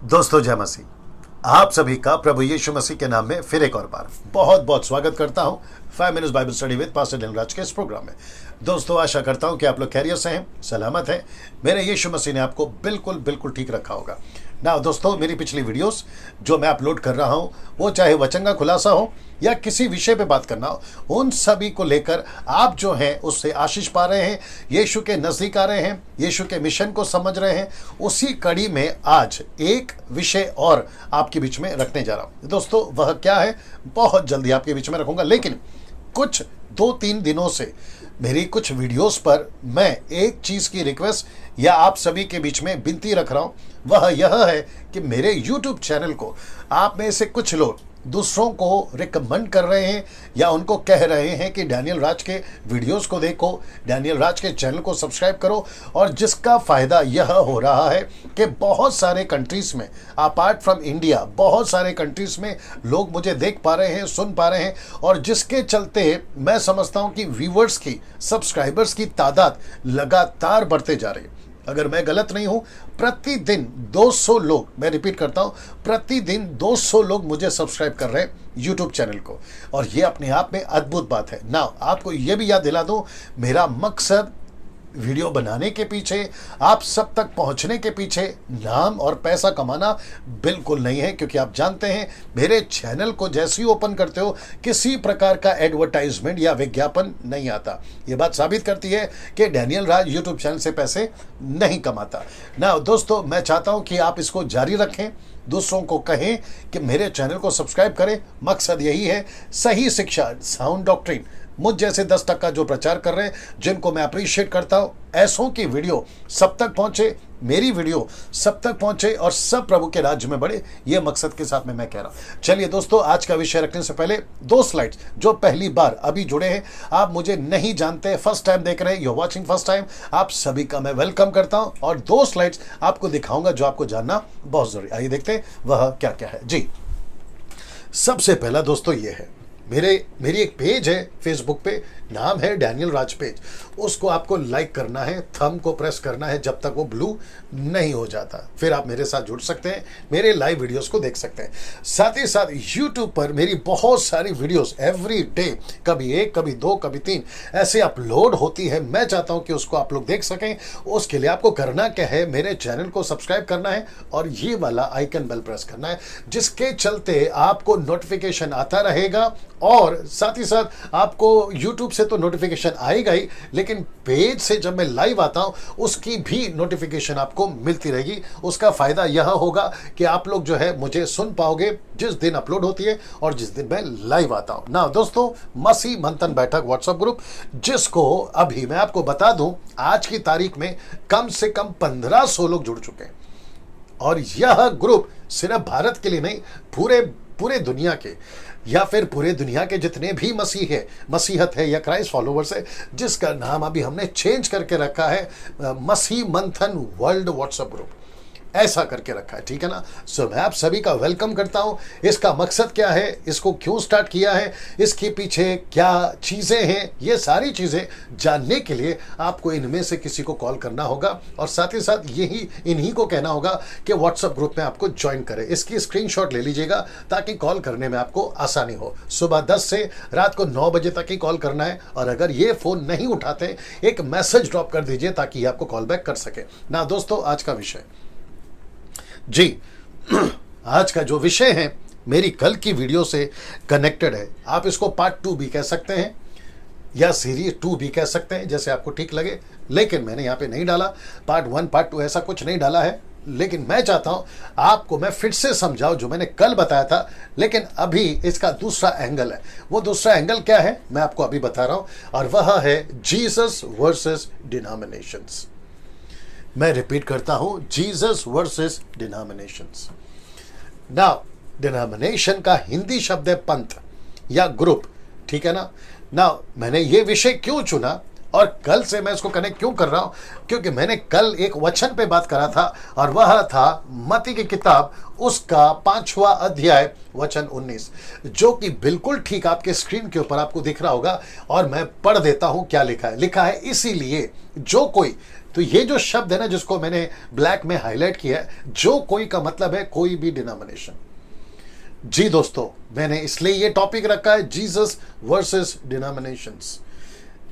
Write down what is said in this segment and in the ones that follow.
दोस्तों जय मसीह। आप सभी का प्रभु यीशु मसीह के नाम में फिर एक और बार बहुत बहुत स्वागत करता हूं 5 minutes Bible study with pastor Daniel Raj के इस प्रोग्राम में। दोस्तों आशा करता हूं कि आप लोग खैरियत से हैं, सलामत हैं। मेरे यीशु मसीह ने आपको बिल्कुल बिल्कुल ठीक रखा होगा ना। दोस्तों मेरी पिछली वीडियोस जो मैं अपलोड कर रहा हूं, वो चाहे वचन का खुलासा हो या किसी विषय पे बात करना हो, उन सभी को लेकर आप जो हैं उससे आशीष पा रहे हैं, यीशु के नजदीक आ रहे हैं, यीशु के मिशन को समझ रहे हैं। उसी कड़ी में आज एक विषय और आपके बीच में रखने जा रहा हूं। दोस्तों वह क्या है, बहुत जल्दी आपके बीच में रखूंगा, लेकिन कुछ 2-3 दिनों से मेरी कुछ वीडियोस पर मैं एक चीज की रिक्वेस्ट या आप सभी के बीच में विनती रख रहा हूं। वह यह है कि मेरे YouTube चैनल को आप में से कुछ लोग दूसरों को रिकमेंड कर रहे हैं या उनको कह रहे हैं कि डैनियल राज के वीडियोस को देखो, डैनियल राज के चैनल को सब्सक्राइब करो। और जिसका फायदा यह हो रहा है कि बहुत सारे कंट्रीज में, अपार्ट फ्रॉम इंडिया, बहुत सारे कंट्रीज में लोग मुझे देख पा रहे हैं, सुन पा रहे हैं। और जिसके चलते मैं समझता हूं कि व्यूवर्स की, सब्सक्राइबर्स की तादाद लगातार बढ़ते जा रही है। अगर मैं गलत नहीं हूं, प्रतिदिन 200 लोग, मैं रिपीट करता हूं, प्रतिदिन 200 लोग मुझे सब्सक्राइब कर रहे हैं YouTube चैनल को। और ये अपने आप में अद्भुत बात है ना। आपको ये भी याद दिला दूं, मेरा मकसद वीडियो बनाने के पीछे, आप सब तक पहुंचने के पीछे नाम और पैसा कमाना बिल्कुल नहीं है। क्योंकि आप जानते हैं मेरे चैनल को जैसे ही ओपन करते हो, किसी प्रकार का एडवर्टाइजमेंट या विज्ञापन नहीं आता। ये बात साबित करती है कि डैनियल राज यूट्यूब चैनल से पैसे नहीं कमाता ना। दोस्तों मैं चाहता हूं कि आप इसको जारी रखें, दूसरों को कहें कि मेरे चैनल को सब्सक्राइब करें। मकसद यही है, सही शिक्षा, साउंड डॉक्ट्रिन, मुझ जैसे 10% जो प्रचार कर रहे हैं, जिनको मैं अप्रिशिएट करता हूं, ऐसों की वीडियो सब तक पहुंचे, मेरी वीडियो सब तक पहुंचे और सब प्रभु के राज्य में बढ़े। ये मकसद के साथ में मैं कह रहा हूं। चलिए दोस्तों, आज का विषय रखने से पहले 2 स्लाइड्स, जो पहली बार अभी जुड़े हैं, आप मुझे नहीं जानते, फर्स्ट टाइम देख रहे हैं, you are watching first time, आप सभी का मैं वेलकम करता हूं। और 2 स्लाइड्स आपको दिखाऊंगा जो आपको जानना बहुत जरूरी। आइए देखते हैं वह क्या क्या है जी। सबसे पहला दोस्तों ये है, मेरी एक पेज है फेसबुक पे, नाम है डैनियल राज पेज। उसको आपको लाइक करना है, थंब को प्रेस करना है जब तक वो ब्लू नहीं हो जाता। फिर आप मेरे साथ जुड़ सकते हैं, मेरे लाइव वीडियोस को देख सकते हैं। साथ ही साथ यूट्यूब पर मेरी बहुत सारी वीडियोस एवरी डे, कभी 1, कभी 2, कभी 3 ऐसे अपलोड होती है। मैं चाहता हूं कि उसको आप लोग देख सकें। उसके लिए आपको करना क्या है, मेरे चैनल को सब्सक्राइब करना है और ये वाला आइकन बेल प्रेस करना है, जिसके चलते आपको नोटिफिकेशन आता रहेगा। और साथ ही साथ आपको यूट्यूब से तो नोटिफिकेशन आएगा ही, लेकिन पेज से जब मैं लाइव आता हूं उसकी भी नोटिफिकेशन आपको मिलती रहेगी। उसका फायदा यह होगा कि आप लोग जो है मुझे सुन पाओगे जिस दिन अपलोड होती है और जिस दिन मैं लाइव आता हूं ना। दोस्तों मसीह मंथन बैठक व्हाट्सएप ग्रुप, जिसको अभी मैं आपको बता दूं, आज की तारीख में कम से कम 1500 लोग जुड़ चुके हैं। और यह ग्रुप सिर्फ भारत के लिए नहीं, पूरे दुनिया के, या फिर पूरे दुनिया के जितने भी मसीहत है या क्राइस्ट फॉलोवर्स है, जिसका नाम अभी हमने चेंज करके रखा है मसीह मंथन वर्ल्ड व्हाट्सएप ग्रुप, ऐसा करके रखा है, ठीक है ना। सो मैं आप सभी का वेलकम करता हूं। इसका मकसद क्या है, इसको क्यों स्टार्ट किया है, इसके पीछे क्या चीजें हैं, ये सारी चीजें जानने के लिए आपको इनमें से किसी को कॉल करना होगा। और साथ ही साथ इन्हीं को कहना होगा कि व्हाट्सएप ग्रुप में आपको ज्वाइन करें। इसकी स्क्रीनशॉट ले लीजिएगा ताकि कॉल करने में आपको आसानी हो। सुबह 10 से रात को 9 बजे तक ही कॉल करना है। और अगर ये फोन नहीं उठाते, एक मैसेज ड्रॉप कर दीजिए ताकि ये आपको कॉल बैक कर सके ना। दोस्तों आज का विषय जी, आज का जो विषय है मेरी कल की वीडियो से कनेक्टेड है। आप इसको पार्ट 2 भी कह सकते हैं या सीरीज 2 भी कह सकते हैं, जैसे आपको ठीक लगे। लेकिन मैंने यहाँ पे नहीं डाला पार्ट 1 पार्ट 2, ऐसा कुछ नहीं डाला है। लेकिन मैं चाहता हूं आपको मैं फिर से समझाऊं जो मैंने कल बताया था, लेकिन अभी इसका दूसरा एंगल है। वो दूसरा एंगल क्या है मैं आपको अभी बता रहा हूं, और वह है जीसस वर्सेस डिनोमिनेशंस। मैं रिपीट करता हूं, Jesus versus denominations. Now denomination का हिंदी शब्द है पंथ या ग्रुप, ठीक है ना। नाउ मैंने ये विषय क्यों चुना और कल से मैं इसको कनेक्ट क्यों कर रहा हूं, क्योंकि मैंने कल एक वचन पे बात करा था और वह था मत्ती की किताब, उसका 5वां अध्याय वचन 19, जो कि बिल्कुल ठीक आपके स्क्रीन के ऊपर आपको दिख रहा होगा। और मैं पढ़ देता हूं क्या लिखा है। लिखा है, इसीलिए जो कोई तो ये जो शब्द है ना, जिसको मैंने ब्लैक में हाईलाइट किया है, जो कोई का मतलब है कोई भी डिनोमिनेशन। जी दोस्तों, मैंने इसलिए ये टॉपिक रखा है, जीसस वर्सेस डिनोमिनेशंस।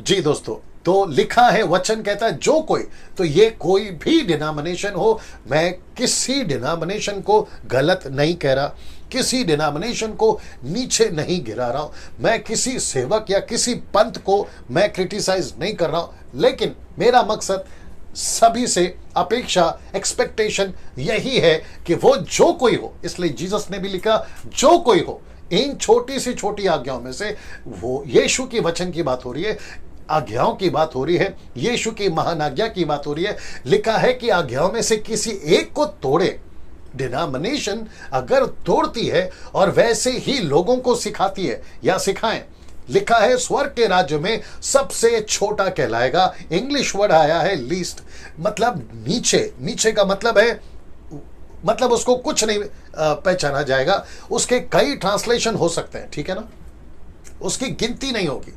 जी दोस्तों, तो लिखा है, वचन कहता है जो कोई, तो ये कोई भी डिनोमिनेशन हो। मैं किसी डिनोमिनेशन को गलत नहीं कह रहा, किसी डिनोमिनेशन को नीचे नहीं गिरा रहा हूं, मैं किसी सेवक या किसी पंथ को मैं क्रिटिसाइज नहीं कर रहा हूं, लेकिन मेरा मकसद सभी से अपेक्षा, एक्सपेक्टेशन यही है कि वो जो कोई हो, इसलिए जीसस ने भी लिखा जो कोई हो, इन छोटी सी छोटी आज्ञाओं में से, वो यीशु की वचन की बात हो रही है, आज्ञाओं की बात हो रही है, यीशु की महान आज्ञा की बात हो रही है। लिखा है कि आज्ञाओं में से किसी एक को तोड़े। डिनोमिनेशन अगर तोड़ती है और वैसे ही लोगों को सिखाती है या सिखाएं, लिखा है स्वर्ग के राज्य में सबसे छोटा कहलाएगा। इंग्लिश वर्ड आया है लीस्ट, मतलब नीचे। नीचे का मतलब है, मतलब उसको कुछ नहीं पहचाना जाएगा। उसके कई ट्रांसलेशन हो सकते हैं, ठीक है ना, उसकी गिनती नहीं होगी।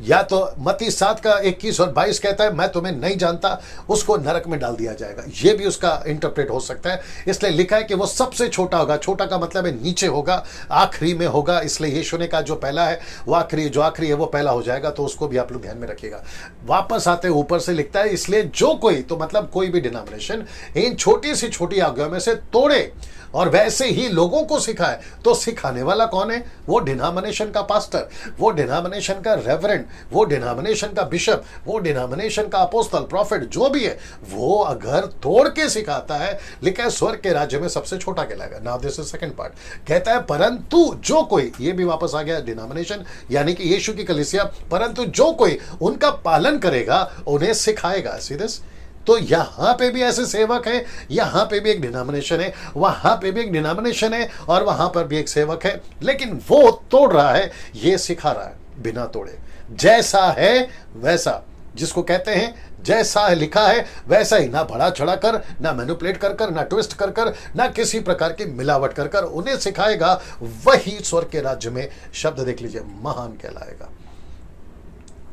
या तो मत्ती 7 का 21 और 22 कहता है मैं तुम्हें नहीं जानता, उसको नरक में डाल दिया जाएगा, ये भी उसका इंटरप्रेट हो सकता है। इसलिए लिखा है कि वो सबसे छोटा होगा। छोटा का मतलब है नीचे होगा, आखिरी में होगा। इसलिए यीशु ने कहा जो पहला है वो आखिरी, जो आखिरी है वो पहला हो जाएगा। तो उसको भी आप लोग ध्यान में रखिएगा। वापस आते ऊपर से लिखता है, इसलिए जो कोई, तो मतलब कोई भी डिनोमिनेशन इन छोटी सी छोटी आज्ञाओं में से तोड़े और वैसे ही लोगों को सिखाए। तो सिखाने वाला कौन है? वो डिनोमिनेशन का पास्टर, वो डिनोमिनेशन का रेवरेंड, वो डिनोमिनेशन का बिशप, वो डिनोमिनेशन का अपोस्तल, प्रॉफिट, जो भी है, वो अगर तोड़ के सिखाता है, लिखा है स्वर्ग के राज्य में सबसे छोटा कहलाएगा। Now this is second part. कहता है परंतु जो कोई, ये भी वापस आ गया डिनोमिनेशन यानी कि यीशु की कलीसिया, परंतु जो कोई उनका पालन करेगा उन्हें सिखाएगा। सी दिस, तो यहां पे भी ऐसे सेवक हैं, यहां पे भी एक डिनोमिनेशन है, वहां पे भी एक डिनोमिनेशन है और वहां पर भी एक सेवक है, लेकिन वो तोड़ रहा है, ये सिखा रहा है बिना तोड़े। जैसा है वैसा, जिसको कहते हैं जैसा है लिखा है वैसा ही, ना बढ़ा चढ़ा कर, ना मैनिपुलेट कर कर, ना ट्विस्ट कर कर, ना किसी प्रकार की मिलावट कर कर उन्हें सिखाएगा, वही स्वर्ग के राज्य में, शब्द देख लीजिए, महान कहलाएगा।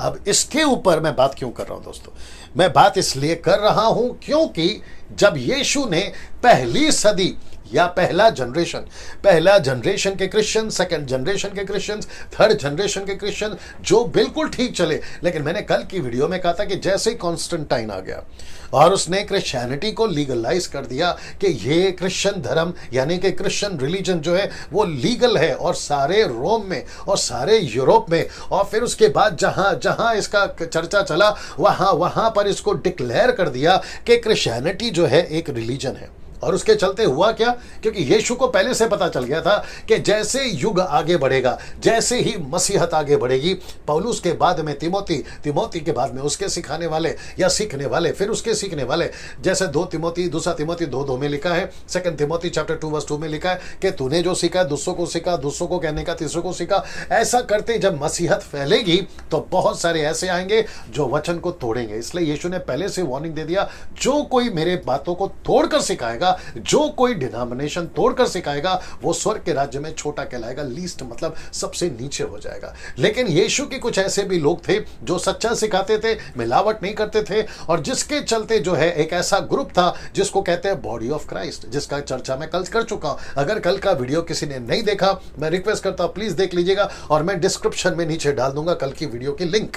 अब इसके ऊपर मैं बात क्यों कर रहा हूं दोस्तों? मैं बात इसलिए कर रहा हूं क्योंकि जब यीशु ने पहली सदी या पहला जनरेशन के क्रिश्चियन, सेकंड जनरेशन के क्रिश्चियन, थर्ड जनरेशन के क्रिश्चियन जो बिल्कुल ठीक चले, लेकिन मैंने कल की वीडियो में कहा था कि जैसे ही कॉन्स्टेंटाइन आ गया और उसने क्रिश्चियनिटी को लीगलाइज कर दिया कि ये क्रिश्चियन धर्म यानी कि क्रिश्चियन रिलीजन जो है वो लीगल है, और सारे रोम में और सारे यूरोप में, और फिर उसके बाद जहां जहां इसका चर्चा चला वहां पर इसको डिक्लेयर कर दिया कि क्रिश्चियनिटी जो है एक रिलीजन है। और उसके चलते हुआ क्या, क्योंकि यीशु को पहले से पता चल गया था कि जैसे युग आगे बढ़ेगा, जैसे ही मसीहत आगे बढ़ेगी, पौलुस के बाद में तिमोती के बाद में उसके सिखाने वाले या सीखने वाले, फिर उसके सीखने वाले, जैसे दूसरा तिमोती 2:2 में लिखा है, सेकंड तिमोती चैप्टर 2:2 में लिखा है कि तूने जो सीखा दूसरों को सीखा, दूसरों को कहने का तीसरों को सीखा। ऐसा करते जब मसीहत फैलेगी तो बहुत सारे ऐसे आएंगे जो वचन को तोड़ेंगे। इसलिए यीशु ने पहले से वार्निंग दे दिया, जो कोई मेरे बातों को तोड़कर सिखाएगा, जो कोई डिनोमिनेशन तोड़कर सिखाएगा, वो स्वर्ग के राज्य में छोटा कहलाएगा, लीस्ट मतलब सबसे नीचे हो जाएगा। लेकिन यीशु के कुछ ऐसे भी लोग थे जो सच्चा सिखाते थे, मिलावट नहीं करते थे, और जिसके चलते जो है एक ऐसा ग्रुप था जिसको कहते हैं बॉडी ऑफ क्राइस्ट, जिसका चर्चा मैं कल कर चुका हूं। अगर कल का वीडियो किसी ने नहीं देखा, मैं रिक्वेस्ट करता हूं प्लीज देख लीजिएगा, और मैं डिस्क्रिप्शन में नीचे डाल दूंगा कल की वीडियो की लिंक।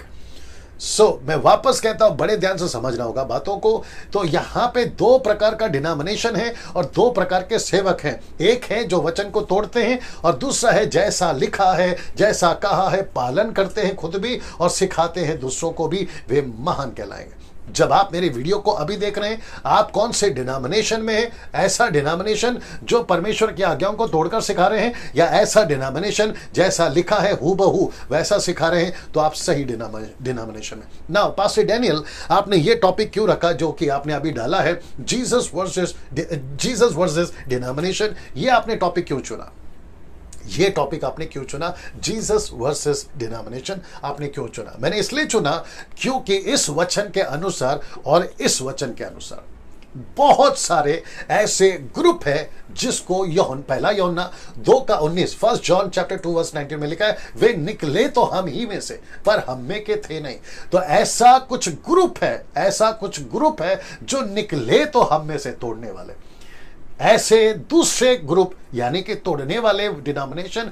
मैं वापस कहता हूं, बड़े ध्यान से समझना होगा बातों को। तो यहां पे दो प्रकार का डिनोमिनेशन है और दो प्रकार के सेवक हैं। एक है जो वचन को तोड़ते हैं, और दूसरा है जैसा लिखा है, जैसा कहा है, पालन करते हैं खुद भी और सिखाते हैं दूसरों को भी, वे महान कहलाएंगे। जब आप मेरे वीडियो को अभी देख रहे हैं, आप कौन से डिनोमिनेशन में हैं? ऐसा डिनोमिनेशन जो परमेश्वर की आज्ञाओं को तोड़कर सिखा रहे हैं, या ऐसा डिनोमिनेशन जैसा लिखा है हूबहू वैसा सिखा रहे हैं? तो आप सही डिनोमिनेशन में। नाउ पास्टर डैनियल, आपने ये टॉपिक क्यों रखा जो कि आपने अभी डाला है, जीसस वर्सेस डिनोमिनेशन? ये आपने टॉपिक क्यों चुना? ये टॉपिक आपने क्यों चुना? जीसस वर्सेस डिनोमिनेशन आपने क्यों चुना? मैंने इसलिए चुना क्योंकि इस वचन के अनुसार और इस वचन के अनुसार बहुत सारे ऐसे ग्रुप है जिसको पहला यूहन्ना 2:19, 1 जॉन चैप्टर 2 वर्स 19 में लिखा है, वे निकले तो हम ही में से पर हम में के थे नहीं। तो ऐसा कुछ ग्रुप है जो निकले तो हम में से, तोड़ने वाले। ऐसे दूसरे ग्रुप यानी कि तोड़ने वाले डिनोमिनेशन,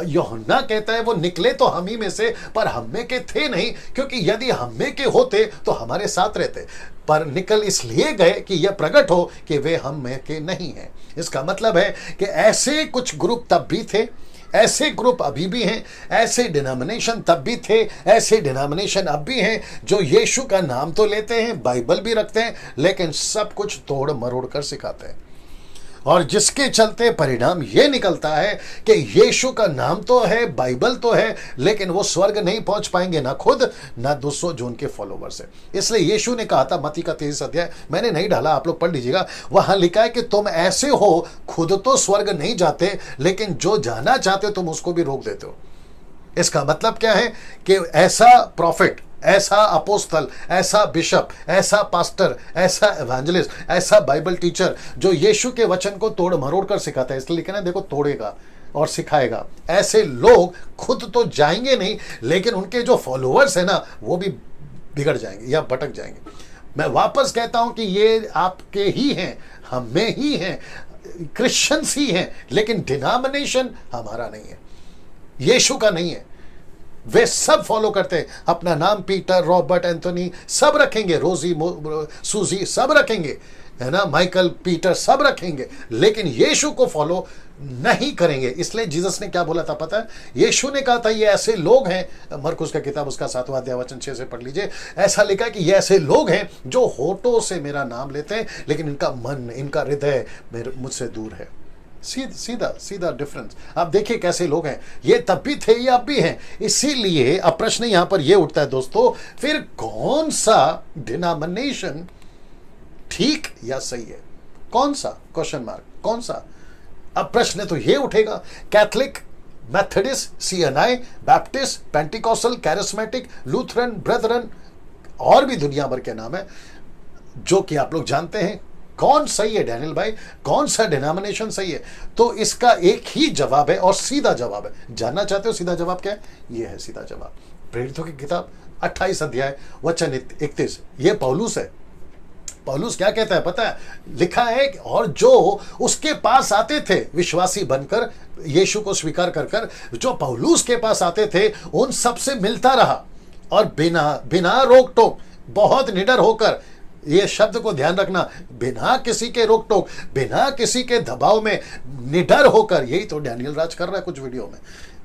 यूहन्ना कहता है वो निकले तो हम ही में से पर हम में के थे नहीं, क्योंकि यदि हम में के होते तो हमारे साथ रहते, पर निकल इसलिए गए कि यह प्रकट हो कि वे हम में के नहीं हैं। इसका मतलब है कि ऐसे कुछ ग्रुप तब भी थे, ऐसे ग्रुप अभी भी हैं, ऐसे डिनोमिनेशन तब भी थे, ऐसे डिनोमिनेशन अब भी हैं जो यीशु का नाम तो लेते हैं, बाइबल भी रखते हैं, लेकिन सब कुछ तोड़ मरोड़ कर सिखाते हैं। और जिसके चलते परिणाम ये निकलता है कि यीशु का नाम तो है, बाइबल तो है, लेकिन वो स्वर्ग नहीं पहुंच पाएंगे, ना खुद ना 200 जो उनके फॉलोवर्स है। इसलिए यीशु ने कहा था, मत्ती का 23 अध्याय, मैंने नहीं डाला, आप लोग पढ़ लीजिएगा, वहां लिखा है कि तुम ऐसे हो, खुद तो स्वर्ग नहीं जाते, लेकिन जो जाना चाहते हो तुम उसको भी रोक देते हो। इसका मतलब क्या है कि ऐसा प्रॉफिट, ऐसा अपोस्तल, ऐसा बिशप, ऐसा पास्टर, ऐसा एवेंजलिस्ट, ऐसा बाइबल टीचर जो यीशु के वचन को तोड़ मरोड़ कर सिखाता है, इसलिए लिखा है देखो तोड़ेगा और सिखाएगा। ऐसे लोग खुद तो जाएंगे नहीं, लेकिन उनके जो फॉलोअर्स है ना वो भी बिगड़ जाएंगे या भटक जाएंगे। मैं वापस कहता हूं कि ये आपके ही हैं, हम में ही हैं, क्रिश्चियंस ही हैं, लेकिन डिनोमिनेशन हमारा नहीं है, यीशु का नहीं है। वे सब फॉलो करते हैं, अपना नाम पीटर, रॉबर्ट, एंथोनी सब रखेंगे, रोजी, सूजी सब रखेंगे, है ना, माइकल, पीटर सब रखेंगे, लेकिन यीशु को फॉलो नहीं करेंगे। इसलिए जीसस ने क्या बोला था पता है? यीशु ने कहा था ये ऐसे लोग हैं, मरकुस का किताब उसका 7वां अध्याय वचन 6 से पढ़ लीजिए, ऐसा लिखा कि ये ऐसे लोग हैं जो होठों से मेरा नाम लेते हैं, लेकिन इनका मन, इनका हृदय मुझसे दूर है। सीधा डिफरेंस। आप देखिए कैसे लोग हैं, ये तब भी थे, ये अब भी हैं। इसीलिए अब प्रश्न यहां पर यह उठता है दोस्तों, फिर कौन सा डिनोमिनेशन ठीक या सही है? कौन सा? क्वेश्चन मार्क, कौन सा? अब प्रश्न तो यह उठेगा, Catholic, Methodist, CNI, Baptist, Pentecostal, charismatic, Lutheran, brethren, और भी दुनिया भर के नाम है जो कि आप लोग जानते हैं। कौन सही है डैनियल भाई, कौन सा डिनोमिनेशन सही है? तो इसका एक ही जवाब है और सीधा जवाब है। जानना चाहते हो सीधा जवाब क्या है? ये है सीधा जवाब, प्रेरितों की किताब 28 अध्याय वचन 31। ये पौलुस है। पौलुस क्या कहता है पता है? लिखा है और जो उसके पास आते थे विश्वासी बनकर, यीशु को स्वीकार कर कर जो पौलुस के पास आते थे, उन सबसे मिलता रहा और बिना रोक टोक, बहुत निडर होकर, ये शब्द को ध्यान रखना, बिना किसी के रोक टोक, बिना किसी के दबाव में, निडर होकर। यही तो डैनियल राज कर रहा है कुछ वीडियो में,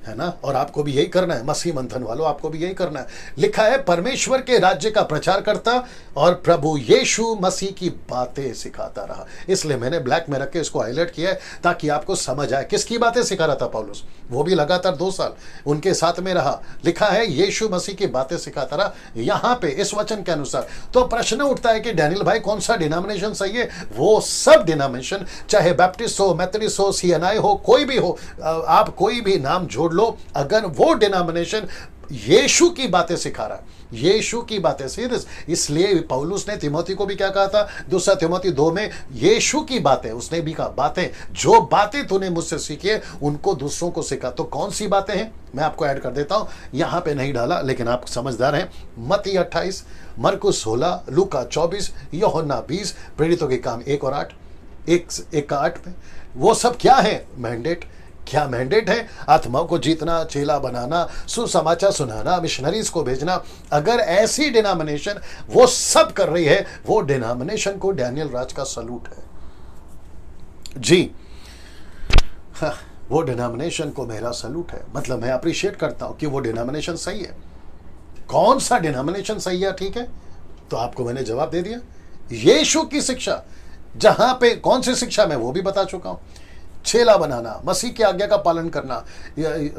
है ना, और आपको भी यही करना है, मसीह मंथन वालों, आपको भी यही करना है। लिखा है परमेश्वर के राज्य का प्रचार करता और प्रभु यीशु मसीह की बातें सिखाता रहा। इसलिए मैंने ब्लैक में रख के इसको हाईलाइट किया है ताकि आपको समझ आए किसकी बातें सिखा रहा था पौलुस। वो भी लगातार 2 साल उनके साथ में रहा। लिखा है यीशु मसीह की बातें सिखाता रहा, यहां पे इस वचन के अनुसार। तो प्रश्न उठता है कि डैनियल भाई कौन सा डिनोमिनेशन सही है? वो सब डिनोमिनेशन, चाहे बैप्टिस्ट हो, मेथोडिस्ट हो, सीएनआई हो, कोई भी हो, आप कोई भी नाम जोड़ लो, अगर वो डिनोमिनेशन यीशु की बातें सिखा रहा है, यीशु की बातें सीरियस। इसलिए पौलुस ने तिमोथी को भी क्या कहा था? 2 तिमोथी 2 में यीशु की बातें, उसने भी कहा बातें, जो बातें तूने मुझसे सीखी है उनको दूसरों को सिखा। तो कौन सी बातें हैं मैं आपको ऐड कर देता हूं, यहां पे नहीं डाला लेकिन आप समझदार हैं। मत्ती 28, मरकुस 16, लूका 24, यूहन्ना 20, प्रेरितों के काम 1 और 8, 1 का 8 में। वो सब क्या है? मैंडेट। क्या मैंडेट है? आत्माओं को जीतना, चेला बनाना, सुसमाचार सुनाना, मिशनरीज को भेजना। अगर ऐसी डिनोमिनेशन वो सब कर रही है, वो डिनोमिनेशन को डैनियल राज का सलूट है जी। हाँ, वो डिनोमिनेशन को मेरा सलूट है, मतलब मैं अप्रिशिएट करता हूं कि वो डिनोमिनेशन सही है। कौन सा डिनोमिनेशन सही है? ठीक है, तो आपको मैंने जवाब दे दिया। यीशु की शिक्षा, जहां पे कौन सी शिक्षा मैं वो भी बता चुका हूं। चेला बनाना, मसीह की आज्ञा का पालन करना,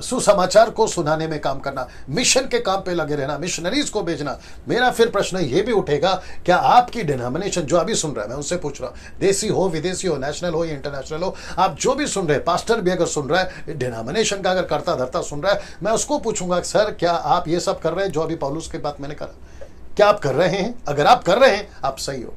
सुसमाचार को सुनाने में काम करना, मिशन के काम पे लगे रहना, मिशनरीज को भेजना। मेरा फिर प्रश्न ये भी उठेगा, क्या आपकी डिनोमिनेशन जो अभी सुन रहा है, मैं उनसे पूछ रहा हूं, देसी हो, विदेशी हो, नेशनल हो या इंटरनेशनल हो, आप जो भी सुन रहे हैं, पास्टर भी अगर सुन रहा है, डिनोमिनेशन का अगर करता धरता सुन रहा है, मैं उसको पूछूंगा सर क्या आप ये सब कर रहे हैं जो अभी पौलुस की बात मैंने करा? क्या आप कर रहे हैं? अगर आप कर रहे हैं, आप सही हो।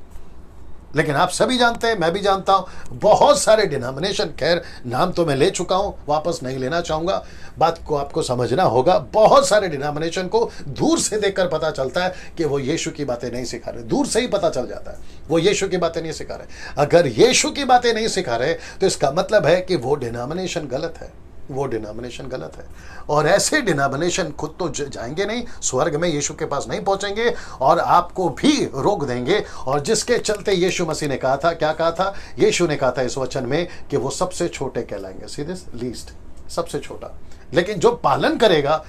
लेकिन आप सभी जानते हैं, मैं भी जानता हूं, बहुत सारे डिनोमिनेशन, खैर नाम तो मैं ले चुका हूं, वापस नहीं लेना चाहूंगा, बात को आपको समझना होगा। बहुत सारे डिनोमिनेशन को दूर से देखकर पता चलता है कि वो यीशु की बातें नहीं सिखा रहे, दूर से ही पता चल जाता है वो यीशु की बातें नहीं सिखा रहे। अगर यीशु की बातें नहीं सिखा रहे तो इसका मतलब है कि वो डिनोमिनेशन गलत है, वो डिनोमिनेशन गलत है। और ऐसे डिनोमिनेशन खुद तो जाएंगे नहीं, स्वर्ग में यीशु के पास नहीं पहुंचेंगे और आपको भी रोक देंगे। और जिसके चलते यीशु मसीह ने कहा था, क्या कहा था? यीशु ने कहा था इस वचन में कि वो सबसे छोटे कहलाएंगे, सीधे लीस्ट, सबसे छोटा। लेकिन जो पालन करेगा,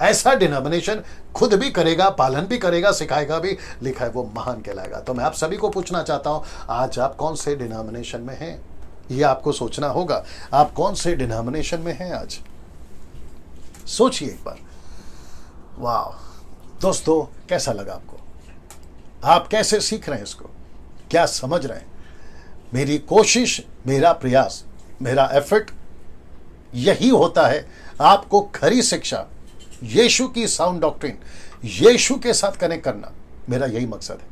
ऐसा डिनोमिनेशन खुद भी करेगा, पालन भी करेगा, सिखाएगा भी, लिखा है वो महान कहलाएगा। तो मैं आप सभी को पूछना चाहता हूं, आज आप कौन से डिनोमिनेशन में हैं? ये आपको सोचना होगा, आप कौन से डिनोमिनेशन में हैं आज, सोचिए एक बार। वाह दोस्तों, कैसा लगा आपको? आप कैसे सीख रहे हैं इसको, क्या समझ रहे हैं? मेरी कोशिश, मेरा प्रयास, मेरा एफर्ट यही होता है, आपको खरी शिक्षा, यीशु की साउंड डॉक्ट्रिन, यीशु के साथ कनेक्ट करना, मेरा यही मकसद है।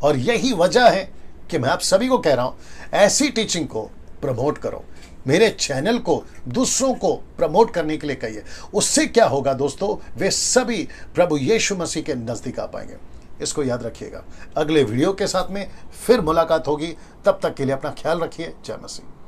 और यही वजह है कि मैं आप सभी को कह रहा हूं, ऐसी टीचिंग को प्रमोट करो, मेरे चैनल को दूसरों को प्रमोट करने के लिए कहिए। उससे क्या होगा दोस्तों, वे सभी प्रभु यीशु मसीह के नजदीक आ पाएंगे। इसको याद रखिएगा। अगले वीडियो के साथ में फिर मुलाकात होगी, तब तक के लिए अपना ख्याल रखिए। जय मसीह।